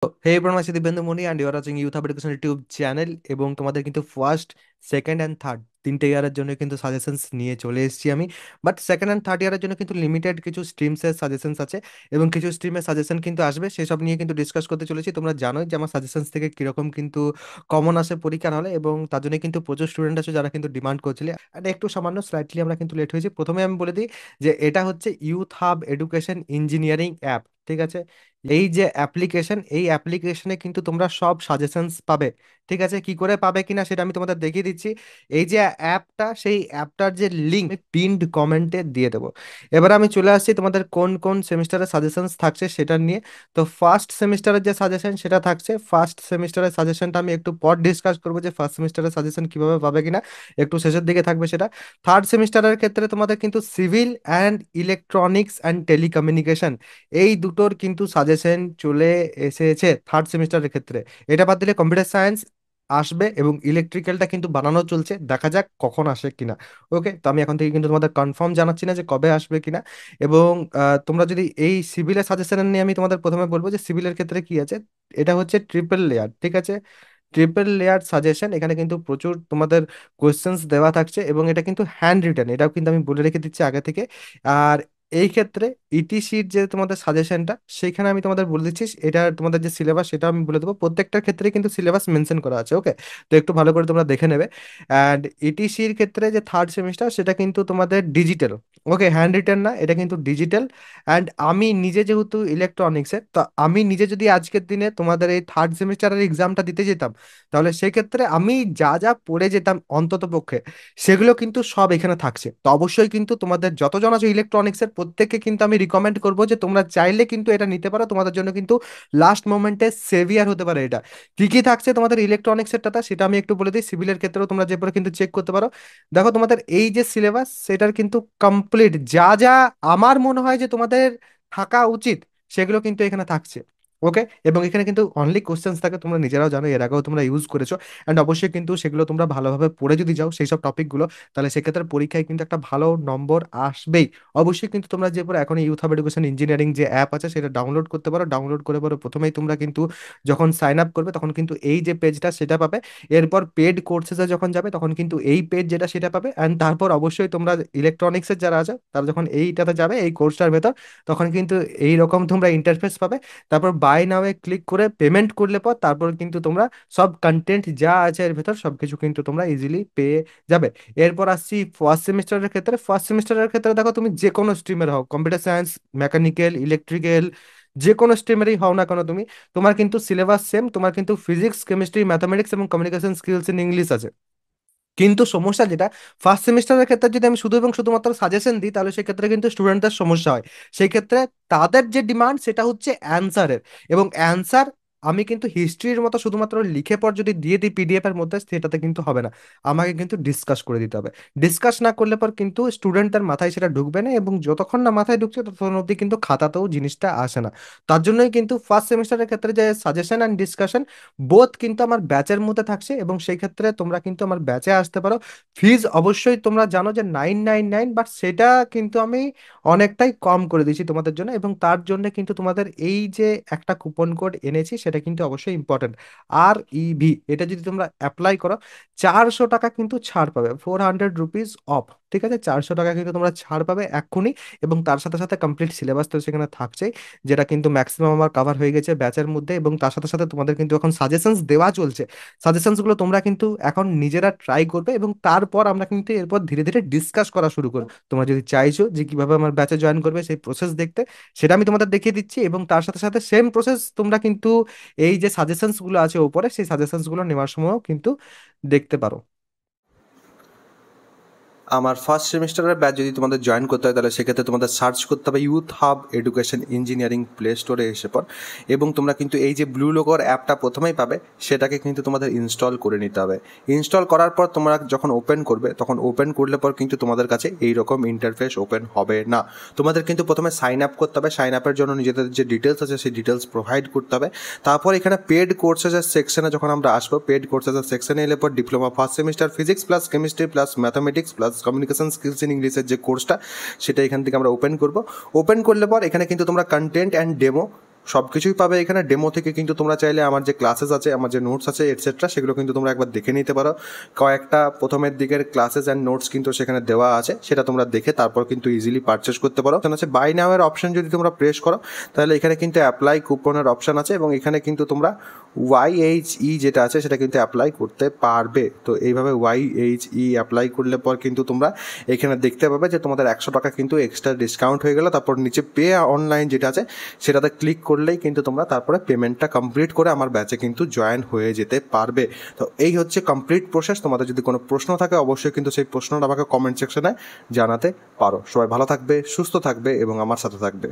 Hey everyone, my Dibyendu Moni and you are watching youth hub education YouTube channel. এবং তোমাদের কিন্তু first, second and third তিনটে ইয়ারের জন্য কিন্তু সাজেশনস নিয়ে চলে এসেছি আমি। বাট সেকেন্ড অ্যান্ড থার্ড ইয়ারের জন্য কিন্তু লিমিটেড কিছু স্ট্রিমসের সাজেশনস আছে এবং কিছু স্ট্রিমের সাজেশন কিন্তু আসবে, সেসব নিয়ে কিন্তু ডিসকাস করতে চলেছি। তোমরা জানোই যে আমার সাজেশনস থেকে কিরকম কিন্তু কমন আসে পরীক্ষার হলে, এবং তার জন্য কিন্তু প্রচুর স্টুডেন্ট আছে যারা কিন্তু ডিমান্ড করছিলে। আর একটু সামান্য স্লাইটলি আমরা কিন্তু লেট হয়েছি। প্রথমে আমি বলে দিই যে এটা হচ্ছে youth hub education engineering app, ঠিক আছে? এই যে অ্যাপ্লিকেশন, এই অ্যাপ্লিকেশনে কিন্তু তোমরা সব সাজেশনস পাবে। ঠিক আছে, কি করে পাবে কিনা সেটা আমি তোমাদের দেখিয়ে দিচ্ছি। এই যে অ্যাপটা, সেই অ্যাপটার যে লিঙ্ক পিনড কমেন্টে দিয়ে দেবো। এবার আমি চলে আসছি তোমাদের কোন কোন সেমিস্টারের সাজেশনস থাকছে সেটা নিয়ে। তো ফার্স্ট সেমিস্টারের যে সাজেশন সেটা থাকছে, ফার্স্ট সেমিস্টারের সাজেশনটা আমি একটু পর ডিসকাস করবো যে ফার্স্ট সেমিস্টারের সাজেশন কিভাবে পাবে কিনা, একটু শেষের দিকে থাকবে সেটা। থার্ড সেমিস্টারের ক্ষেত্রে তোমাদের কিন্তু civil and electronics and telecommunication, এই দুটোর কিন্তু সাজেশন চলে এসেছে থার্ড সেমিস্টারের ক্ষেত্রে। এটা বাদ দিলে কম্পিউটার সায়েন্স আসবে এবং ইলেকট্রিক্যালটা কিন্তু বানানো চলছে, দেখা যাক কখন আসে কিনা। ওকে, তো আমি এখন থেকে কিন্তু তোমাদের কনফার্ম জানাচ্ছি না যে কবে আসবে কিনা। এবং তোমরা যদি এই সিভিলের সাজেশন নিয়ে, আমি তোমাদের প্রথমে বলবো যে সিভিলের ক্ষেত্রে কি আছে। এটা হচ্ছে ট্রিপল লেয়ার, ঠিক আছে? ট্রিপল লেয়ার সাজেশন, এখানে কিন্তু প্রচুর তোমাদের কোয়েশ্চেন্স দেওয়া থাকছে এবং এটা কিন্তু হ্যান্ড রিটেন, এটাও কিন্তু আমি বলে রেখে দিচ্ছি আগে থেকে। আর এই ক্ষেত্রে ইটিসির যে তোমাদের সাজেশনটা, সেইখানে আমি তোমাদের বলে দিচ্ছি এটা তোমাদের যে সিলেবাস সেটা আমি বলে দেবো। প্রত্যেকটার ক্ষেত্রে কিন্তু সিলেবাস মেনশন করা আছে, ওকে? তো একটু ভালো করে তোমরা দেখে নেবে। অ্যান্ড ইটিসির ক্ষেত্রে যে থার্ড সেমিস্টার সেটা কিন্তু তোমাদের ডিজিটাল, ওকে? হ্যান্ড রিটেন না, এটা কিন্তু ডিজিটাল। অ্যান্ড আমি নিজে যেহেতু ইলেকট্রনিক্সের, তো আমি নিজে যদি আজকের দিনে তোমাদের এই থার্ড সেমিস্টারের এক্সামটা দিতে যেতাম, তাহলে সেক্ষেত্রে আমি যা যা পড়ে যেতাম অন্তত পক্ষে, সেগুলো কিন্তু সব এখানে থাকছে। তো অবশ্যই কিন্তু তোমাদের যতজন আছে ইলেকট্রনিক্সের, প্রত্যেককে কিন্তু আমি রিকমেন্ড করবো যে তোমরা চাইলে কিন্তু এটা নিতে পারো, তোমাদের জন্য কিন্তু লাস্ট মোমেন্টে সেভিয়ার হতে পারে এটা। কি কি থাকছে তোমাদের ইলেকট্রনিক্সের টাটা, সেটা আমি একটু বলে দিই। সিভিলের ক্ষেত্রেও তোমরা যে পরে কিন্তু চেক করতে পারো। দেখো তোমাদের এই যে সিলেবাস, সেটার কিন্তু কমপ্লিট যা যা আমার মনে হয় যে তোমাদের থাকা উচিত, সেগুলো কিন্তু এখানে থাকছে। ওকে, এবং এখানে কিন্তু অনলি কোশ্চেন্স থাকে, তোমরা নিজেরাও জানো, এর আগেও তোমরা ইউজ করেছো। অ্যান্ড অবশ্যই কিন্তু সেগুলো তোমরা ভালোভাবে পড়ে যদি যাও সেই সব টপিকগুলো, তাহলে সেক্ষেত্রে পরীক্ষায় কিন্তু একটা ভালো নম্বর আসবেই। অবশ্যই কিন্তু তোমরা যে পরে এখন ইউথ অফ এডুকেশন ইঞ্জিনিয়ারিং যে অ্যাপ আছে সেটা ডাউনলোড করতে পারো। ডাউনলোড করে পরে প্রথমেই তোমরা কিন্তু যখন সাইন আপ করবে তখন কিন্তু এই যে পেজটা সেটা পাবে। এরপর পেড কোর্সেসে যখন যাবে তখন কিন্তু এই পেজ যেটা সেটা পাবে। অ্যান্ড তারপর অবশ্যই তোমরা ইলেকট্রনিক্সের যারা আছে তারা যখন এইটাতে যাবে এই কোর্সটার ভেতর, তখন কিন্তু এই রকম তোমরা ইন্টারফেস পাবে। তারপর বাই নাওয়ে ক্লিক করে পেমেন্ট করলে পর তারপর কিন্তু তোমরা সব কন্টেন্ট যা আছে এর ভেতর সবকিছু কিন্তু তোমরা ইজিলি পেয়ে যাবে। এরপর আসছি ফার্স্ট সেমিস্টারের ক্ষেত্রে। ফার্স্ট সেমিস্টারের ক্ষেত্রে দেখো তুমি যে কোনো স্ট্রিমের হও, কম্পিউটার সায়েন্স, মেকানিক্যাল, ইলেকট্রিক্যাল, যে কোনো স্ট্রিমেরই হও না কেন তুমি, তোমার কিন্তু সিলেবাস সেম। তোমার কিন্তু ফিজিক্স, কেমিস্ট্রি, ম্যাথামেটিক্স এবং কমিউনিকেশন স্কিলস ইন ইংলিশ আছে। কিন্তু সমস্যা যেটা, ফার্স্ট সেমিস্টারের ক্ষেত্রে যদি আমি শুধু এবং শুধুমাত্র সাজেশন দিই, তাহলে সেক্ষেত্রে কিন্তু স্টুডেন্টদের সমস্যা হয়। সেই ক্ষেত্রে তাদের যে ডিমান্ড সেটা হচ্ছে অ্যান্সারের, এবং অ্যান্সার আমি কিন্তু হিস্ট্রির মতো শুধুমাত্র লিখে পর যদি দিয়ে দিই পিডিএফ এর মধ্যে, সেটাতে কিন্তু হবে না। আমাকে কিন্তু ডিসকাস করে দিতে হবে। ডিসকাস না করলে পর কিন্তু স্টুডেন্টের মাথায় সেটা ঢুকবে না, এবং যতক্ষণ না মাথায় ঢুকছে ততক্ষণ অবধি কিন্তু খাতাতেও জিনিসটা আসে না। তার জন্যই কিন্তু ফার্স্ট সেমিস্টারের ক্ষেত্রে যে সাজেশন অ্যান্ড ডিসকাশন বোথ কিন্তু আমার ব্যাচের মধ্যে থাকছে, এবং সেই ক্ষেত্রে তোমরা কিন্তু আমার ব্যাচে আসতে পারো। ফিজ অবশ্যই তোমরা জানো যে 999, বাট সেটা কিন্তু আমি অনেকটাই কম করে দিয়েছি তোমাদের জন্য। এবং তার জন্য কিন্তু তোমাদের এই যে একটা কুপন কোড এনেছি সেটা কিন্তু অবশ্যই ইম্পর্টেন্ট, REV। এটা যদি তোমরা অ্যাপ্লাই করো, 400 টাকা কিন্তু ছাড় পাবে, 400 রুপিস অফ। ঠিক আছে, 400 টাকা কিন্তু তোমরা ছাড় পাবে এক্ষুনি। এবং তার সাথে সাথে কমপ্লিট সিলেবাস তো সেখানে থাকছেই, যেটা কিন্তু ম্যাক্সিমাম আমার কভার হয়ে গেছে ব্যাচের মধ্যে। এবং তার সাথে সাথে তোমাদের কিন্তু এখন সাজেশনস দেওয়া চলছে। সাজেশনসগুলো তোমরা কিন্তু এখন নিজেরা ট্রাই করবে, এবং তারপর আমরা কিন্তু এরপর ধীরে ধীরে ডিসকাস করা শুরু করব। তোমরা যদি চাইছো যে কিভাবে আমার ব্যাচে জয়েন করবে সেই প্রসেস দেখতে, সেটা আমি তোমাদের দেখিয়ে দিচ্ছি। এবং তার সাথে সাথে সেম প্রসেস তোমরা কিন্তু এই যে সাজেশনসগুলো আছে উপরে, সেই সাজেশনসগুলো নেওয়ার সময়ও কিন্তু দেখতে পারো। আমার ফার্স্ট সেমিস্টারের ব্যাচ যদি তোমাদের জয়েন করতে হয়, তাহলে সেক্ষেত্রে তোমাদের সার্চ করতে হবে youth hub education engineering play স্টোরে এসে পর। এবং তোমরা কিন্তু এই যে ব্লু লোগোর অ্যাপটা প্রথমেই পাবে, সেটাকে কিন্তু তোমাদের ইনস্টল করে নিতে হবে। ইনস্টল করার পর তোমরা যখন ওপেন করবে, তখন ওপেন করলে পর কিন্তু তোমাদের কাছে এই রকম ইন্টারফেস ওপেন হবে না। তোমাদের কিন্তু প্রথমে সাইন আপ করতে হবে। সাইন আপের জন্য নিজেদের যে ডিটেলস আছে সেই ডিটেলস প্রোভাইড করতে হবে। তারপর এখানে পেড কোর্সেসের সেকশনে যখন আমরা আসবো, পেড কোর্সেসের সেকশনে এলে পর diploma first semester physics plus chemistry plus mathematics plus communication skills in ইংলিশের যে কোর্সটা, সেটা এখান থেকে আমরা ওপেন করব। ওপেন করলে পর এখানে কিন্তু তোমরা কন্টেন্ট অ্যান্ড ডেমো সব কিছুই পাবে এখানে। ডেমো থেকে কিন্তু তোমরা চাইলে আমার যে ক্লাসেস আছে, আমার যে নোটস আছে এটসেট্রা, সেগুলো কিন্তু তোমরা একবার দেখে নিতে পারো। কয়েকটা প্রথমের দিকের ক্লাসেস অ্যান্ড নোটস কিন্তু সেখানে দেওয়া আছে, সেটা তোমরা দেখে তারপর কিন্তু ইজিলি পারচেস করতে পারো। আছে বাই নাও এর অপশন যদি তোমরা প্রেস করো তাহলে এখানে কিন্তু অ্যাপ্লাই কুপনের অপশন আছে, এবং এখানে কিন্তু তোমরা YHE যেটা আছে সেটা কিন্তু অ্যাপ্লাই করতে পারবে। তো এইভাবে YHE অ্যাপ্লাই করলে পর কিন্তু তোমরা এখানে দেখতে পাবে যে তোমাদের 100 টাকা কিন্তু এক্সট্রা ডিসকাউন্ট হয়ে গেল। তারপর নিচে পে অনলাইন যেটা আছে সেটাতে ক্লিক করলেই কিন্তু তোমরা তারপরে পেমেন্টটা কমপ্লিট করে আমার ব্যাচে কিন্তু জয়েন হয়ে যেতে পারবে। তো এই হচ্ছে কমপ্লিট প্রসেস। তোমাদের যদি কোনো প্রশ্ন থাকে অবশ্যই কিন্তু সেই প্রশ্নটা আমাকে কমেন্ট সেকশনে জানাতে পারো। সবাই ভালো থাকবে, সুস্থ থাকবে এবং আমার সাথে থাকবে।